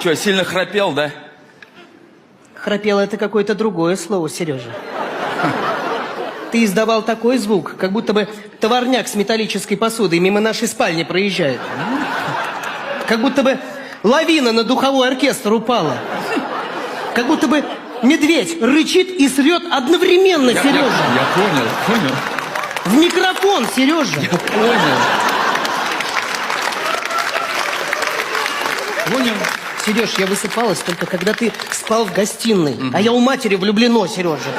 Че, сильно храпел, да? Храпело — это какое-то другое слово, Сережа. Ты издавал такой звук, как будто бы товарняк с металлической посудой мимо нашей спальни проезжает. Как будто бы лавина на духовой оркестр упала. Как будто бы медведь рычит и срет одновременно, Сережа. Я понял. В микрофон, Сережа. Я понял. Сереж, я высыпалась только когда ты спал в гостиной. А я у матери влюблено, Сережа.